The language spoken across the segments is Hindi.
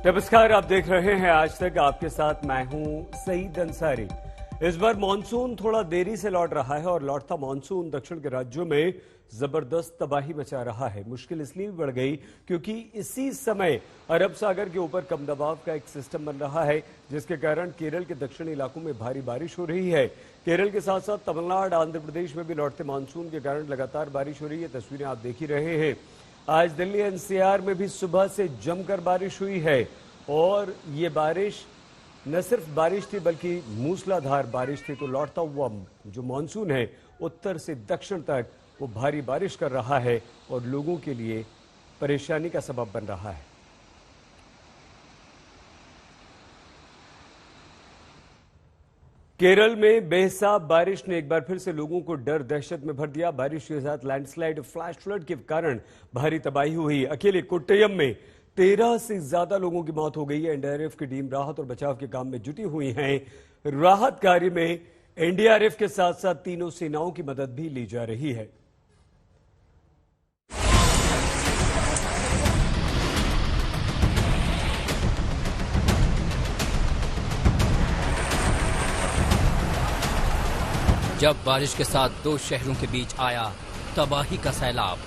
नमस्कार, आप देख रहे हैं आज तक। आपके साथ मैं हूं सईद अंसारी। इस बार मानसून थोड़ा देरी से लौट रहा है और लौटता मानसून दक्षिण के राज्यों में जबरदस्त तबाही मचा रहा है। मुश्किल इसलिए भी बढ़ गई क्योंकि इसी समय अरब सागर के ऊपर कम दबाव का एक सिस्टम बन रहा है, जिसके कारण केरल के दक्षिणी इलाकों में भारी बारिश हो रही है। केरल के साथ साथ तमिलनाडु, आंध्र प्रदेश में भी लौटते मानसून के कारण लगातार बारिश हो रही है। तस्वीरें आप देख ही रहे हैं। आज दिल्ली एनसीआर में भी सुबह से जमकर बारिश हुई है और ये बारिश न सिर्फ बारिश थी बल्कि मूसलाधार बारिश थी। तो लौटता हुआ जो मानसून है उत्तर से दक्षिण तक वो भारी बारिश कर रहा है और लोगों के लिए परेशानी का सबब बन रहा है। केरल में बेहिसाब बारिश ने एक बार फिर से लोगों को डर दहशत में भर दिया। बारिश के साथ लैंडस्लाइड, फ्लैश फ्लड के कारण भारी तबाही हुई। अकेले कोट्टयम में 13 से ज्यादा लोगों की मौत हो गई है। एनडीआरएफ की टीम राहत और बचाव के काम में जुटी हुई है। राहत कार्य में एनडीआरएफ के साथ साथ तीनों सेनाओं की मदद भी ली जा रही है। जब बारिश के साथ दो शहरों के बीच आया तबाही का सैलाब,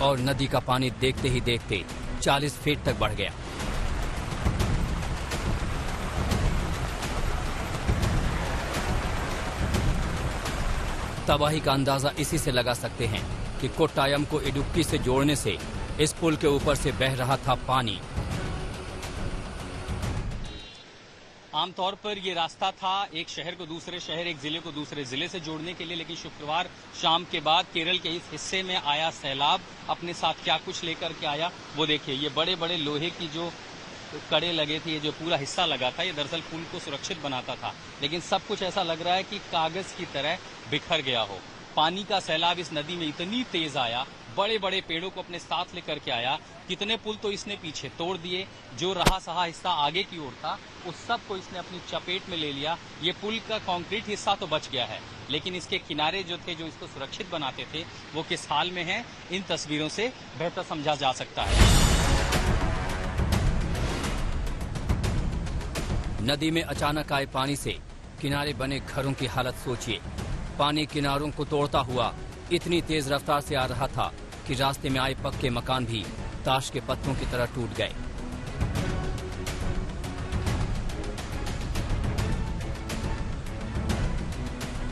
और नदी का पानी देखते ही देखते 40 फीट तक बढ़ गया। तबाही का अंदाजा इसी से लगा सकते हैं कि कोट्टायम को इडुक्की से जोड़ने से इस पुल के ऊपर से बह रहा था पानी। आमतौर पर ये रास्ता था एक शहर को दूसरे शहर, एक जिले को दूसरे जिले से जोड़ने के लिए, लेकिन शुक्रवार शाम के बाद केरल के इस हिस्से में आया सैलाब अपने साथ क्या कुछ लेकर के आया वो देखिए। ये बड़े बड़े लोहे की जो कड़े लगे थे, ये जो पूरा हिस्सा लगा था, ये दरअसल पुल को सुरक्षित बनाता था, लेकिन सब कुछ ऐसा लग रहा है कि कागज की तरह बिखर गया हो। पानी का सैलाब इस नदी में इतनी तेज आया, बड़े बड़े पेड़ों को अपने साथ लेकर के आया। कितने पुल तो इसने पीछे तोड़ दिए, जो रहा सहा हिस्सा आगे की ओर था उस सब को इसने अपनी चपेट में ले लिया। ये पुल का कंक्रीट हिस्सा तो बच गया है, लेकिन इसके किनारे जो थे, जो इसको सुरक्षित बनाते थे, वो किस हाल में हैं, इन तस्वीरों से बेहतर समझा जा सकता है। नदी में अचानक आए पानी से किनारे बने घरों की हालत सोचिए। पानी किनारों को तोड़ता हुआ इतनी तेज रफ्तार से आ रहा था कि रास्ते में आए पक्के मकान भी ताश के पत्तों की तरह टूट गए।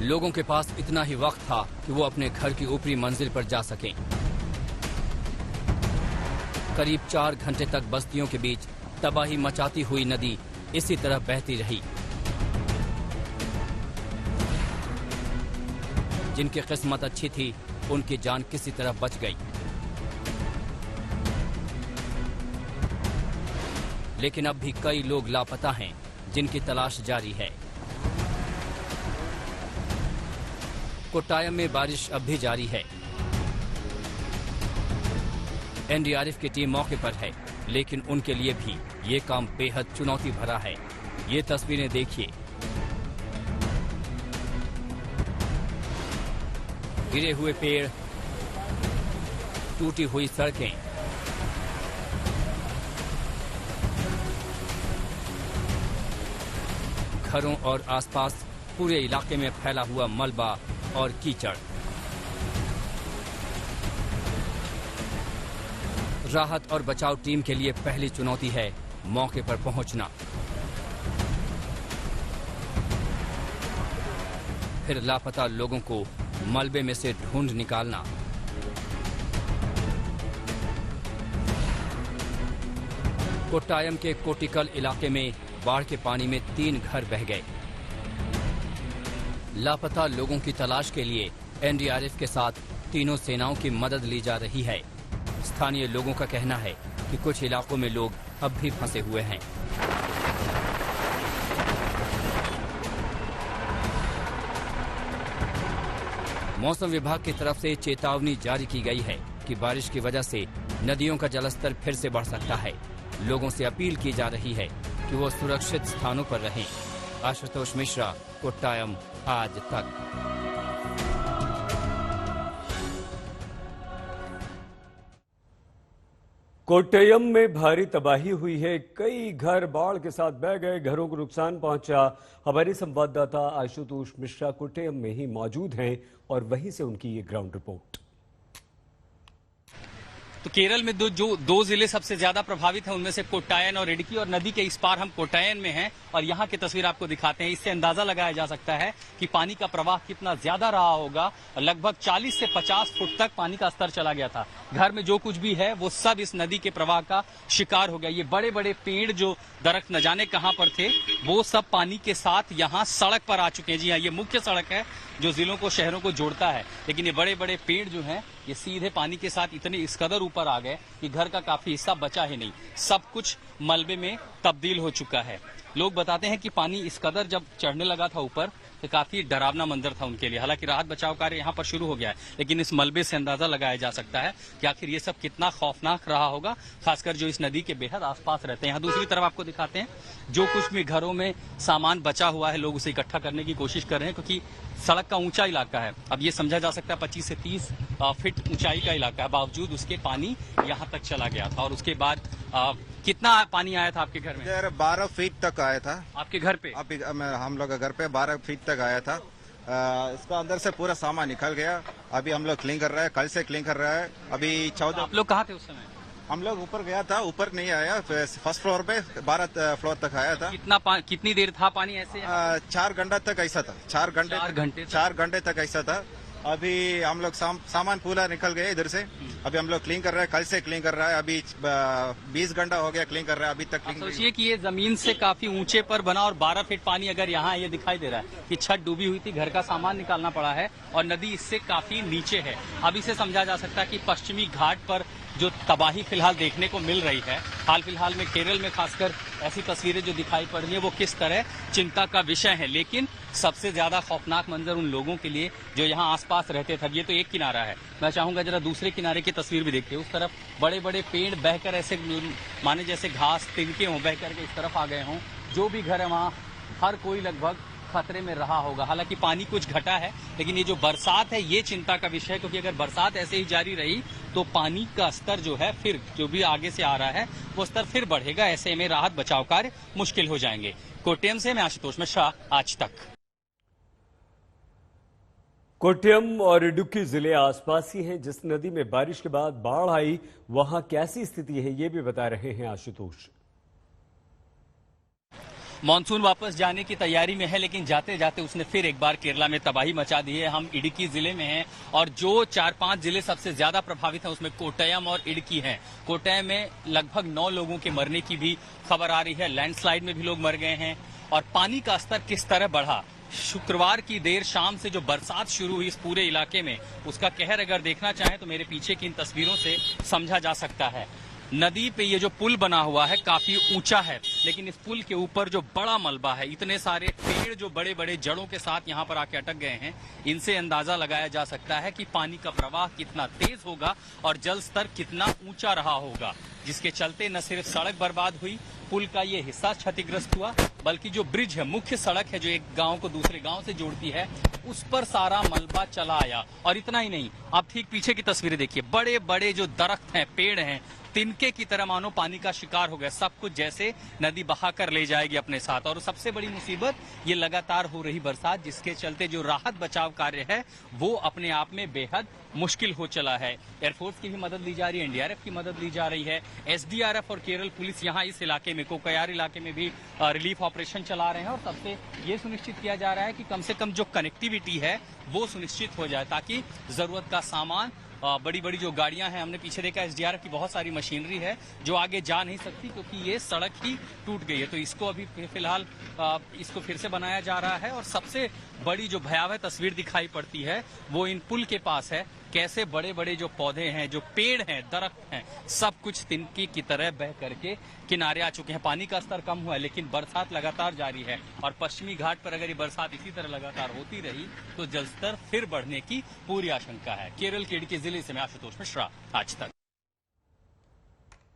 लोगों के पास इतना ही वक्त था कि वो अपने घर की ऊपरी मंजिल पर जा सकें। करीब 4 घंटे तक बस्तियों के बीच तबाही मचाती हुई नदी इसी तरह बहती रही। जिनकी किस्मत अच्छी थी उनकी जान किसी तरह बच गई, लेकिन अब भी कई लोग लापता हैं जिनकी तलाश जारी है। कोट्टायम में बारिश अब भी जारी है। एनडीआरएफ की टीम मौके पर है, लेकिन उनके लिए भी ये काम बेहद चुनौती भरा है। ये तस्वीरें देखिए। गिरे हुए पेड़, टूटी हुई सड़कें, घरों और आसपास पूरे इलाके में फैला हुआ मलबा और कीचड़। राहत और बचाव टीम के लिए पहली चुनौती है मौके पर पहुंचना, फिर लापता लोगों को मलबे में से ढूंढ निकालना। कोट्टायम के कोटिकल इलाके में बाढ़ के पानी में 3 घर बह गए। लापता लोगों की तलाश के लिए एनडीआरएफ के साथ तीनों सेनाओं की मदद ली जा रही है। स्थानीय लोगों का कहना है कि कुछ इलाकों में लोग अब भी फंसे हुए हैं। मौसम विभाग की तरफ से चेतावनी जारी की गई है कि बारिश की वजह से नदियों का जलस्तर फिर से बढ़ सकता है। लोगों से अपील की जा रही है कि वो सुरक्षित स्थानों पर रहें। आशुतोष मिश्रा, कोट्टायम, आज तक। कोट्टयम में भारी तबाही हुई है। कई घर बाढ़ के साथ बह गए, घरों को नुकसान पहुंचा। हमारे संवाददाता आशुतोष मिश्रा कोट्टयम में ही मौजूद हैं और वहीं से उनकी ये ग्राउंड रिपोर्ट। तो केरल में दो जिले सबसे ज्यादा प्रभावित हैं, उनमें से कोट्टायम और इडुक्की, और नदी के इस पार हम कोट्टायम में हैं और यहाँ की तस्वीर आपको दिखाते हैं। इससे अंदाजा लगाया जा सकता है कि पानी का प्रवाह कितना ज्यादा रहा होगा। लगभग 40 से 50 फुट तक पानी का स्तर चला गया था। घर में जो कुछ भी है वो सब इस नदी के प्रवाह का शिकार हो गया। ये बड़े बड़े पेड़ जो दरख्त न जाने कहां पर थे वो सब पानी के साथ यहाँ सड़क पर आ चुके हैं। जी हाँ, ये मुख्य सड़क है जो जिलों को शहरों को जोड़ता है, लेकिन ये बड़े बड़े पेड़ जो हैं ये सीधे पानी के साथ इतने इस कदर ऊपर आ गए कि घर का काफी हिस्सा बचा ही नहीं, सब कुछ मलबे में तब्दील हो चुका है। लोग बताते हैं कि पानी इस कदर जब चढ़ने लगा था ऊपर तो काफी डरावना मंजर था उनके लिए। हालांकि राहत बचाव कार्य यहाँ पर शुरू हो गया है, लेकिन इस मलबे से अंदाजा लगाया जा सकता है कि आखिर ये सब कितना खौफनाक रहा होगा, खासकर जो इस नदी के बेहद आसपास रहते हैं। यहाँ दूसरी तरफ आपको दिखाते हैं जो कुछ भी घरों में सामान बचा हुआ है, लोग उसे इकट्ठा करने की कोशिश कर रहे हैं, क्योंकि सड़क का ऊंचा इलाका है। अब ये समझा जा सकता है 25 से 30 फीट ऊंचाई का इलाका है, बावजूद उसके पानी यहाँ तक चला गया था। और उसके बाद कितना पानी आया था आपके घर में? 12 फीट तक आया था आपके घर पे? हम लोग घर पे 12 फीट तक आया था। इसका अंदर से पूरा सामान निकल गया। अभी हम लोग क्लीन कर रहे हैं, कल से क्लीन कर रहा है। अभी 14। आप लोग कहाँ थे उस समय? हम लोग ऊपर गया था, ऊपर नहीं आया, फर्स्ट फ्लोर पे 12 फ्लोर तक आया था। कितनी देर था पानी ऐसे? 4 घंटा तक ऐसा था। 4 घंटे तक ऐसा था। अभी हम लोग सामान पूरा निकल गए इधर से। अभी हम लोग क्लीन कर रहे हैं, कल से क्लीन कर रहा है। अभी 20 घंटा हो गया क्लीन कर रहा है, अभी तक क्लीन। सोचिए कि ये जमीन से काफी ऊंचे पर बना और 12 फीट पानी अगर यहाँ ये दिखाई दे रहा है कि छत डूबी हुई थी, घर का सामान निकालना पड़ा है और नदी इससे काफी नीचे है। अब इसे समझा जा सकता है कि पश्चिमी घाट पर जो तबाही फिलहाल देखने को मिल रही है, हाल फिलहाल में केरल में खासकर ऐसी तस्वीरें जो दिखाई पड़ रही है वो किस तरह चिंता का विषय है। लेकिन सबसे ज्यादा खौफनाक मंजर उन लोगों के लिए जो यहाँ आसपास रहते थे। ये तो एक किनारा है, मैं चाहूंगा जरा दूसरे किनारे की तस्वीर भी देखिए। उस तरफ बड़े बड़े पेड़ बहकर ऐसे माने जैसे घास तिनके हों, बह करके इस तरफ आ गए हों। जो भी घर है वहाँ हर कोई लगभग खतरे में रहा होगा। हालांकि पानी कुछ घटा है, लेकिन ये जो बरसात है ये चिंता का विषय है, क्योंकि अगर बरसात ऐसे ही जारी रही तो पानी का स्तर जो है फिर जो भी आगे से आ रहा है वो स्तर फिर बढ़ेगा। ऐसे में राहत बचाव कार्य मुश्किल हो जाएंगे। कोट्टयम से मैं आशुतोष मिश्रा, आज तक। कोट्टयम और इडुक्की जिले आसपास ही हैं। जिस नदी में बारिश के बाद बाढ़ आई वहां कैसी स्थिति है ये भी बता रहे हैं आशुतोष। मानसून वापस जाने की तैयारी में है, लेकिन जाते जाते उसने फिर एक बार केरला में तबाही मचा दी है। हम इडुक्की जिले में हैं और जो 4-5 जिले सबसे ज्यादा प्रभावित हैं उसमें कोट्टयम और इडुक्की हैं। कोट्टयम में लगभग 9 लोगों के मरने की भी खबर आ रही है। लैंडस्लाइड में भी लोग मर गए हैं। और पानी का स्तर किस तरह बढ़ा, शुक्रवार की देर शाम से जो बरसात शुरू हुई इस पूरे इलाके में, उसका कहर अगर देखना चाहें तो मेरे पीछे की इन तस्वीरों से समझा जा सकता है। नदी पे ये जो पुल बना हुआ है काफी ऊंचा है, लेकिन इस पुल के ऊपर जो बड़ा मलबा है, इतने सारे पेड़ जो बड़े बड़े जड़ों के साथ यहाँ पर आके अटक गए हैं, इनसे अंदाजा लगाया जा सकता है कि पानी का प्रवाह कितना तेज होगा और जल स्तर कितना ऊंचा रहा होगा, जिसके चलते न सिर्फ सड़क बर्बाद हुई, पुल का ये हिस्सा क्षतिग्रस्त हुआ, बल्कि जो ब्रिज है, मुख्य सड़क है जो एक गांव को दूसरे गांव से जोड़ती है, उस पर सारा मलबा चला आया। और इतना ही नहीं, आप ठीक पीछे की तस्वीरें देखिए, बड़े बड़े जो दरख्त हैं, पेड़ हैं, तिनके की तरह मानो पानी का शिकार हो गया। सब कुछ जैसे नदी बहाकर ले जाएगी अपने साथ। और सबसे बड़ी मुसीबत ये लगातार हो रही बरसात, जिसके चलते जो राहत बचाव कार्य है वो अपने आप में बेहद मुश्किल हो चला है। एयरफोर्स की भी मदद ली जा रही है, एनडीआरएफ की मदद ली जा रही है, एसडीआरएफ और केरल पुलिस यहाँ इस इलाके में, कोकयार इलाके में भी रिलीफ ऑपरेशन चला रहे हैं। और सबसे ये सुनिश्चित किया जा रहा है कि कम से कम जो कनेक्टिविटी है वो सुनिश्चित हो जाए, ताकि जरूरत का सामान, बड़ी बड़ी जो गाड़ियां हैं, हमने पीछे देखा एसडीआरएफ की बहुत सारी मशीनरी है जो आगे जा नहीं सकती क्योंकि ये सड़क ही टूट गई है। तो इसको अभी फिलहाल इसको फिर से बनाया जा रहा है। और सबसे बड़ी जो भयावह तस्वीर दिखाई पड़ती है वो इन पुल के पास है। कैसे बड़े बड़े जो पौधे हैं, जो पेड़ हैं, दरख्त हैं, सब कुछ तिनकी की तरह बह करके किनारे आ चुके हैं। पानी का स्तर कम हुआ है, लेकिन बरसात लगातार जारी है और पश्चिमी घाट पर अगर ये बरसात इसी तरह लगातार होती रही तो जलस्तर फिर बढ़ने की पूरी आशंका है। केरल के इडुक्की जिले से मैं आशुतोष मिश्रा, आज तक।